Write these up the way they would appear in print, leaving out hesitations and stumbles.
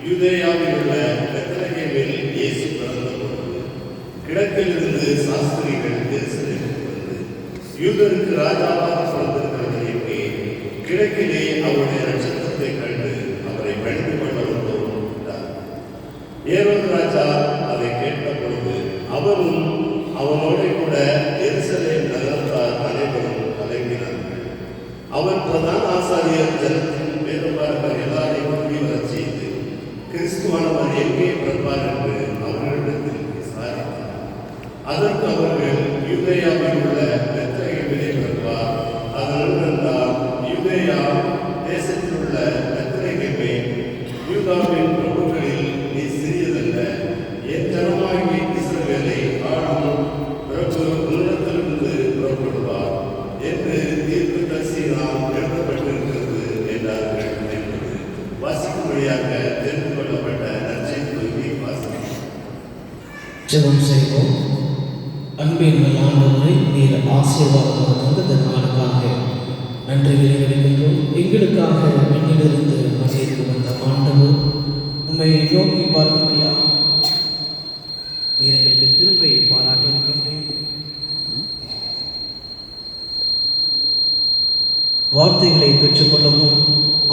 யூதேயாவில் உள்ள பெத்லகேமில் இயேசு பிறந்த பொழுது கிழக்கிலிருந்து சாஸ்திரிகள் எருசலேமுக்கு வந்து யூதருக்கு ராஜாவாக பிறந்திருக்கிறவரையுமே கிழக்கிலே அவருடைய நட்சத்திரத்தை கண்டு அவரை பணிந்து கொள்ள வந்தார். ஏரோது ராஜா அதை கேட்ட பொழுது அவரும் அவனோட கூட எருசலேம் நகரத்தார் அனைவரும் கலங்கினார்கள். அவர் பிரதான ஆசாரியர் ஜனத்தின் வேறுபாடுகள் எல்லாரையும் கூடி வரச் செய்து கிறிஸ்துவானவர் எங்கே பிறப்பார் என்று அவர்களிடத்தில் விசாரித்தார். அதற்கு அவர்கள் யூதேயாவில் உள்ள பெத்லகேமிலே பிறப்பார், அதனால் யூதேயா தேசத்தில் உள்ள பெத்லகேமே, யூதாவின் பிரபுக்களில் நீ சிறியதல்ல, என் ஜனமாகிய இஸ்ரவேலை ஆளும் பிரபு உன்னிடத்திலிருந்து புறப்படுவார் என்று தீர்க்கதரிசியினால் எழுதப்பட்டிருக்கிறது என்றார்கள் என்பது வாசிக்கும்படியாக தெரிந்து கொள்ளப்பட்ட நற்செய்தியை வாசிக்கிறோம். ஜெபம் செய்வோம். அன்பின் ஆண்டவரை நீர் ஆசீர்வாதமாக தந்த நாளுக்காக நன்றி வெளியிடுகின்றோம். எங்களுக்காக மண்ணிலிருந்து மலைக்கு வந்த ஆண்டவர் உண்மை நோக்கி பார்க்கின்றியா? நீர் எங்களுக்கு கிருபை பாராட்டியிருக்கின்றேன். வார்த்தைகளை பெற்றுக்கொள்ளவும்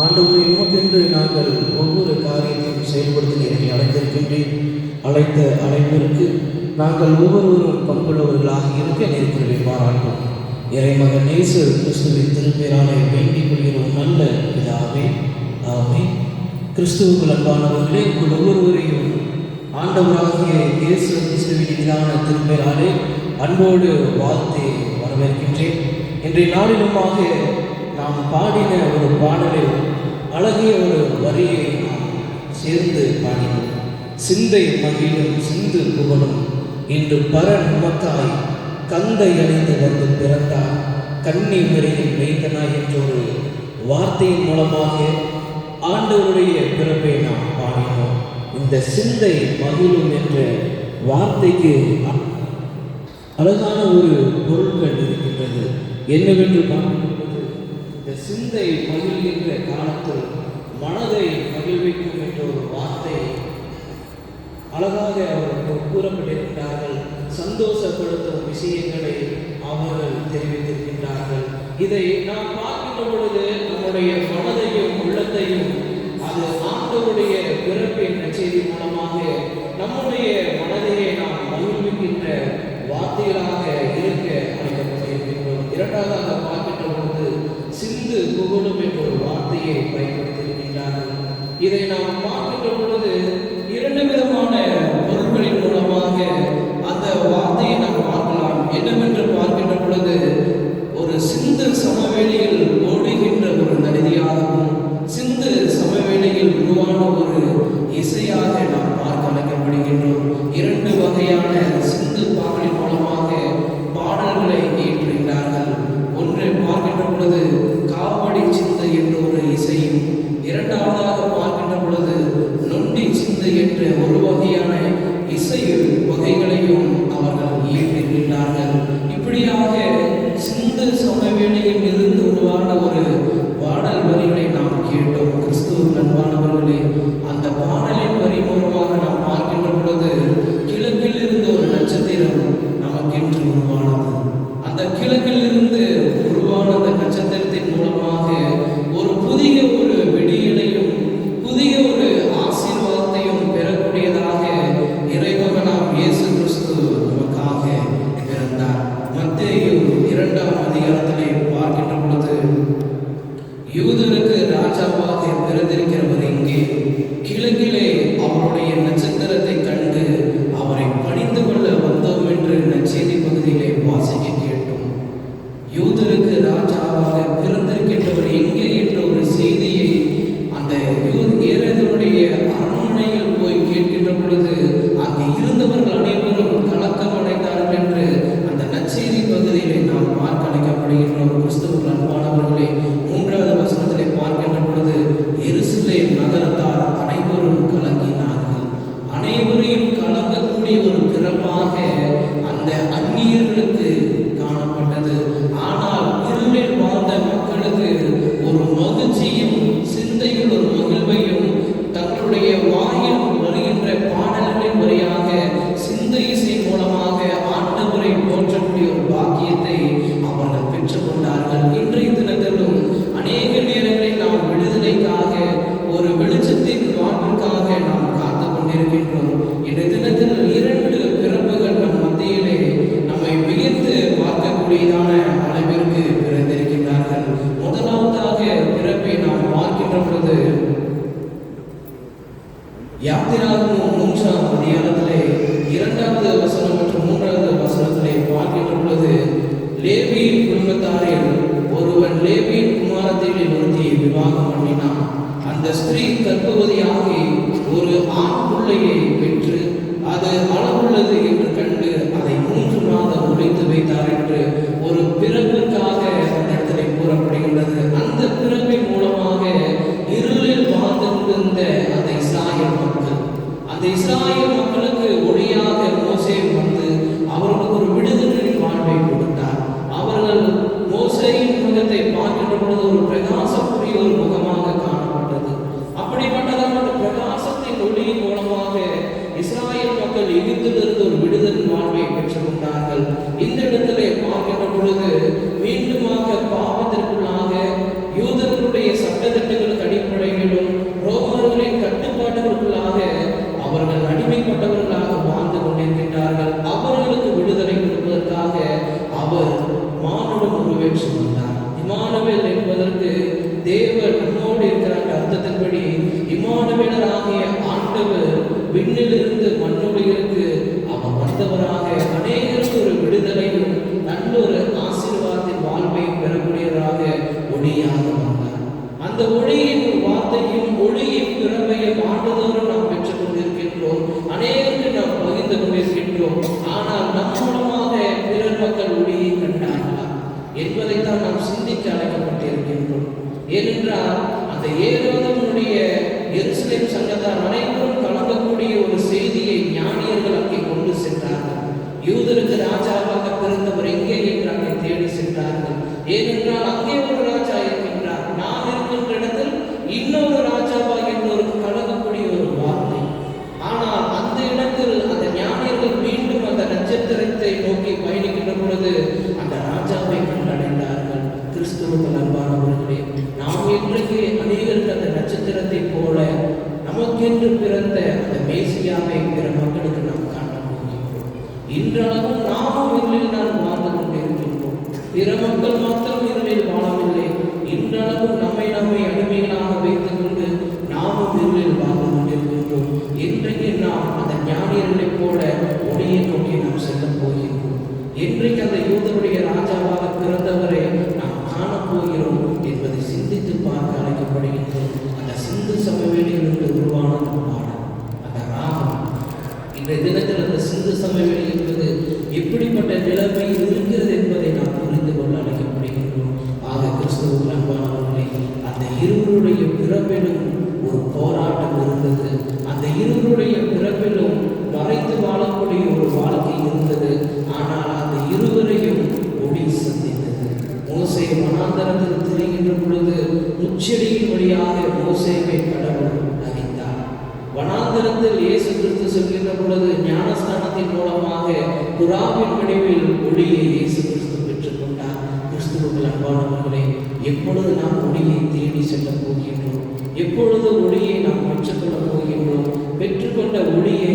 ஆண்டவரை உமக்கென்று நாங்கள் ஒவ்வொரு காரியத்தையும் செயல்படுத்தி எங்களை அழைத்திருக்கின்றேன். அழைத்த அழைப்பிற்கு நாங்கள் ஒவ்வொருவரும் பங்குள்ளவர்களாக இருக்க நேர்களை பாராட்டும். இறைமகன் இயேசு கிறிஸ்துவின் திருப்பெயராலே வேண்டிக் கொள்கிறோம் நல்ல பிதாவே, ஆமென். கிறிஸ்துவுக்குள் அன்பானவர்களே, உங்கள் ஒவ்வொருவரையும் ஆண்டவராகிய இயேசு கிறிஸ்துவின் மீதான திருப்பெயராலே அன்போடு வாழ்த்தி வரவேற்கின்றேன். இன்றைய நாளிலுமாக நாம் பாடின ஒரு பாடலில் அழகிய ஒரு வரியை நாம் சேர்ந்து பாடினோம். சிந்தை மகிழும் சிந்து புகழும் இன்று பரன் உமக்காய் கந்தை அடைந்து வந்து பிறந்தார் கன்னி முறையில் மெய்தனாய் என்ற ஒரு வார்த்தையின் மூலமாக ஆண்டவருடைய பிறப்பை நாம் பாடினோம். இந்த சிந்தை மகிழும் என்ற வார்த்தைக்கு அழகான ஒரு பொருட்கள் இருக்கின்றது. என்னவென்று பார்க்கும்போது இந்த சிந்தை மகிழ்கின்ற காலத்தில் மனதை மகிழ்விக்கும் என்ற ஒரு வார்த்தை அழகாக அவர்கள் கூறப்பட்டிருக்கிறார்கள். சந்தோஷப்படுத்தும் விஷயங்களை அவர்கள் தெரிவித்திருக்கின்றார்கள். இதை நாம் பார்க்கின்ற பொழுது நம்முடைய மனதையும் உள்ளத்தையும் அது ஆண்டவருடைய பிறப்பின் நற்செய்தி மூலமாக நம்முடைய மனதையே நாம் மகிழ்விக்கின்ற வார்த்தைகளாக இருக்க அழைக்கப்பட்டிருக்கின்றோம். இரண்டாவதாக பார்க்கின்ற பொழுது சிந்து புகழும் என்ற ஒரு வார்த்தையை பயன்படுத்தியிருக்கின்றார்கள். இதை நாம் பார்க்கின்ற பொழுது இரண்டு விதமான பொருட்களின் மூலமாக அந்த வார்த்தையை நாம் பார்க்கலாம். என்னவென்று பார்க்கின்ற பொழுது ஒரு சிந்து சமவெளியில் ஓடுகின்ற ஒரு நதியாகவும் சிந்து சமவெளியில் உருவான ஒரு இசையாக நாம் பார்க்க அழைக்கப்படுகின்றோம். இரண்டு வகையான சிந்து பாடலின் மூலமாக பாடல்களை இயற்றுகின்றார்கள். ஒன்றை பார்க்கின்ற பொழுது காவடி சிந்தை என்ற ஒரு இசையும், இரண்டாவதாக பார்க்கின்ற பொழுது நொண்டி சிந்தை என்ற ஒரு வகையான இசை வகைகளையும் அவர்கள் இயற்றிருக்கின்றார்கள். இப்படியாக சிந்து சமவெளியில் இருந்து உருவான ஒரு பாடல் வரிகளை நாம் கேட்டோம். கிறிஸ்துவின் அன்பானவர்களே, அந்த பாடலின் வரி மூலமாக நாம் பார்க்கின்ற பொழுது கிழக்கில் இருந்து ஒரு நட்சத்திரம் நமக்கென்று உருவானது. அந்த கிழக்கில் இருந்து உருவான அந்த நட்சத்திரத்தின் மூலமாக ஒரு புதிய ஒரு விடியலையும் புதிய ஒரு ஆசீர்வாதத்தையும் பெறக்கூடியதாக இறைமகனாம் இயேசு கிறிஸ்து நமக்காக பிறந்தார். மத்தேயு 2ஆம் அதிகாரத்திலே பார்க்கின்ற பொழுது யூதருக்கு ராஜாவாக பிறந்திருக்கிறவர் இங்கே கிழக்கிலே யாத்திராகமம் 3ஆம் அதிகாரத்திலே 2வது வசனம் மற்றும் 3வது வசனத்திலே பார்க்கின்ற பொழுது, லேவியின் குடும்பத்தாரில் ஒருவன் லேவியின் குமாரத்திலே ஒருத்தியை விவாகம் பண்ணினான். அந்த ஸ்திரீ கர்ப்பவதியாகி ஒரு ஆண் பிள்ளையை பெற்று அது அளவுள்ளது என்று கண்டு அதை 3 மாதம் ஒழித்து வைத்தார் என்று ஒரு பிறப்பிற்காக அந்த இடத்திலே கூறப்படுகின்றது. அந்த பிறப்பின் மூலமாக இருளில் வாழ்ந்து கொண்டிருந்த அந்த இஸ்ராயேல் மக்களுக்கு ஒளியாக மோசே வந்து அவர்களுக்கு ஒரு விடுதலின் வாழ்வை கொடுத்தார். அவர்கள் மோசேயின் முகத்தை பார்க்கின்ற பொழுது ஒரு பிரகாசக்கூடிய ஒரு முகமாக காணப்பட்டது. அப்படிப்பட்டதான அந்த பிரகாசத்தின் ஒளியின் மூலமாக இஸ்ராயேல் மக்கள் எகிப்திலிருந்து ஒரு விடுதலின் வாழ்வை பெற்றுக் கொண்டார்கள். இந்த இடத்திலே பார்க்கின்ற பொழுது மீண்டுமாக பாவத்திற்குள்ளாக யூதர்களுடைய சட்டத்திட்டங்களுக்கு அடிப்படையிலும் ரோமர்களின் கட்டுப்பாடுகளுக்குள்ளாக அவர்கள் அடிமைப்பட்டவர்களாக வாழ்ந்து கொண்டிருக்கின்றார்கள். அவர்களுக்கு விடுதலை கொடுப்பதற்காக அவர் மானுடம் உருவேற்று வந்தார். இம்மானுவேல் என்பதற்கு தேவன் நம்மோடு இருக்கிற அர்த்தத்தின்படி இம்மானுவேலராகிய ஆண்டவர் விண்ணிலிருந்து மண்ணுலகிற்கு அவர் வந்தவராக அநேகருக்கு ஒரு விடுதலையும் நல்ல ஒரு ஆசீர்வாதத்தின் வாழ்வையும் பெறக்கூடியவராக ஒளியாக வந்தார். அந்த ஒளியின் வார்த்தையும் ஒளியின் பிறவையும் ஆண்டுதோறும் நாம் பெற்றுக் கொண்டிருக்கின்றோம். அநேகருக்கு நாம் பகிர்ந்து கொண்டிருக்கின்றோம். ஆனால் நம் மூலமாக பிறர் மக்கள் ஒளியை கண்டார்களா என்பதைத்தான் நாம் சிந்திக்க அழைக்கப்பட்டிருக்கின்றோம். ஏனென்றால் அந்த ஏரோதனுடைய எருசலேம் சங்கத்தார் அனைவரும் கலங்கக்கூடிய ஒரு செய்தியை ஞானியர்கள் அங்கே கொண்டு சென்றார்கள். யூதருக்கு ராஜாவாக பிறந்தவர் எங்கே என்று அங்கே தேடி சென்றார்கள். ஏனென்றால் அங்கே ஒரு ராஜா இருக்கின்றார், நாம் இருக்கின்ற இடத்தில் இன்னொரு ராஜாவா என்பவருக்கு கலங்கக்கூடிய ஒரு வார்த்தை. ஆனால் அந்த இடத்தில் அந்த ஞானியர்கள் மீண்டும் அந்த நட்சத்திரத்தை நோக்கி பயணிக்கின்ற பொழுது அந்த ராஜாவை கண்டடைந்தார்கள். கிறிஸ்துவுக்கு அன்பானவர்களே, நாம் இன்றைக்கு அநேகருக்கு அந்த நட்சத்திரத்தை போல நமக்கென்று பிறந்த அந்த மேசியாவை பிற மக்களுக்கு நாம் காண போகின்றோம். இன்றளவும் நாமும் இருளில் நாம் வாழ்ந்து கொண்டிருக்கின்றோம். பிற மக்கள் மாத்திரம் இருளில் வாழவில்லை. இன்றளவும் நம்மை அடிமைகளாக வைத்துக் கொண்டு நாமும் இருளில் வாழ்ந்து கொண்டிருக்கின்றோம். இன்றைக்கு நாம் அந்த ஞானியர்களைப் போல ஒளியை நோக்கி நாம் செல்ல போகின்றோம். இன்றைக்கு அந்த யூதருடைய ராஜாவாக பிறந்தவரை நாம் காணப்போகிறோம் என்பதை சிந்தித்து பார்க்க அழைக்கப்படுகின்றோம். அந்த சிந்து சமவெளியிலிருந்து உருவான பாடல் அந்த ராகம். இன்றைய தினத்தில் அந்த சிந்து சமவெளி என்பது எப்படிப்பட்ட நிலைமையில் இருக்கிறது என்பதை நாம் புரிந்து கொள்ள அழைக்கப்படுகின்றோம். ஆக கிறிஸ்துவுக்கு அன்பானவர்களே, அந்த இருவருடைய பிறப்பிலும் ஒரு போராட்டம் இருந்தது. அந்த இருவருடைய பிறப்பிலும் மறைத்து வாழக்கூடிய ஒரு வாழ்க்கை இருந்தது. ஆனால் அந்த இருவரையும் ஒளி சந்தித்தது. மோசே வனாந்தரத்தில் திரிகின்ற பொழுது முச்செடியின் வழியாக மோசேவை கடவுள் அறிந்தார். வனாந்தரத்தில் இயேசு கிறிஸ்து செல்கின்ற பொழுது ஞானஸ்தானத்தின் மூலமாக புறாவின் வடிவில் ஒளியை இயேசு கிறிஸ்து பெற்றுக் கொண்டார். கிறிஸ்துவுக்கு அன்பானவர்களே, எப்பொழுது நாம் ஒளியை தேடி செல்ல போகின்றோம்? எப்பொழுது ஒளியை நாம் பெற்றுக்கொள்ள போகின்றோம்? பெற்றுக்கொண்ட ஒளியை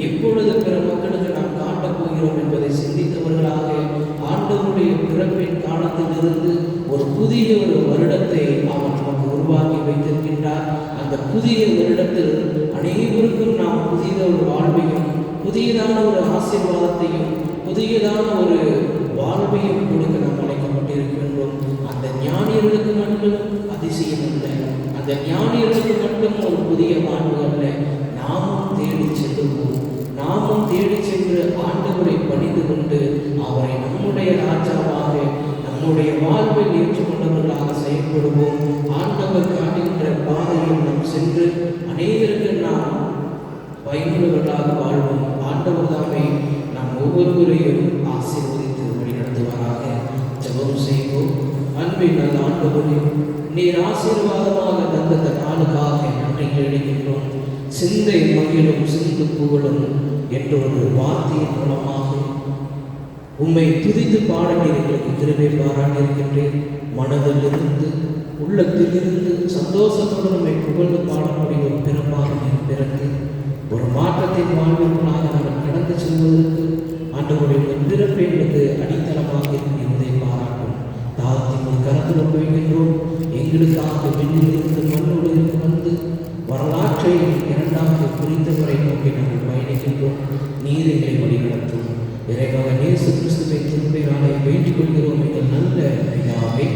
எப்பொழுது பிற மக்களுக்கு நாம் காட்டப் போகிறோம் என்பதை சிந்தித்தவர்களாக ஆண்டவருடைய பிறப்பின் காலத்திலிருந்து ஒரு புதிய ஒரு வருடத்தை அவர் நமக்கு உருவாக்கி வைத்திருக்கின்றார். அந்த புதிய வருடத்தில் அனைவருக்கும் நாம் புதிய ஒரு வாழ்வையும் புதியதான ஒரு ஆசீர்வாதத்தையும் புதியதான ஒரு வாழ்வையும் கொடுக்க நாம் அழைக்கப்பட்டிருக்கின்றோம். அந்த ஞானியர்களுக்கு மட்டும் அதிசயம் அல்ல, அந்த ஞானியர்களுக்கு மட்டும் ஒரு புதிய வாழ்வு அல்ல. நாமும் தேடி செல்லுவோம். நாமும் தேடி சென்று ஆண்டவரை பணிந்து கொண்டு அவரை நம்முடைய ராஜாவாக நம்முடைய வாழ்வில் ஏற்றுக்கொண்டவர்களாக செயல்படுவோம். ஆண்டவர் காட்டுகின்ற பாதையில் நாம் சென்று அநேகருக்கு நாம் பயனுள்ளவர்களாக வாழ்வோம். ஆண்டவர் தாமே நாம் ஒவ்வொருவரையும் ஆசீர்வதித்து வழிநடத்துவாராக. ஜெபம் செய்வோம். அன்பின் நல்ல ஆண்டவரே, நீர் ஆசீர்வாதமாக தந்த நாளுக்காக நன்றி எழுகின்றோம். சிந்தை மகிழும் சிந்து புகழும் என்ற ஒரு வார்த்தையின் மூலமாக உம்மை துதித்து பாட நீர் எங்களுக்கு கிருபை பாராட்டியிருக்கின்றேன். மனதிலிருந்து உள்ளத்திலிருந்து சந்தோஷத்துடன் உம்மை புகழ்ந்து பாடக்கூடிய ஒரு பிறப்பாக நீர் பிறந்து ஒரு மாற்றத்தின் வாழ்விற்குள்ளாக நாங்கள் கடந்து செல்வதற்கு ஆண்டவருடைய பிறப்பை எங்களுக்கு அடித்தளமாக இருப்பதை பாராட்டும். தாழ்த்தி உங்கள் கருத்தில் போகின்றோம். எங்களுக்காக விண்ணிலிருந்து மண்ணோடு வந்து வரலாற்றை இரண்டாக குறித்து நீர் எங்களை வழிநடத்தும். இறைமகன் இயேசு கிறிஸ்துவை திருப்பி நாளை வேண்டிக் கொள்கிறோம் எங்கள் நல்ல பிதாவே.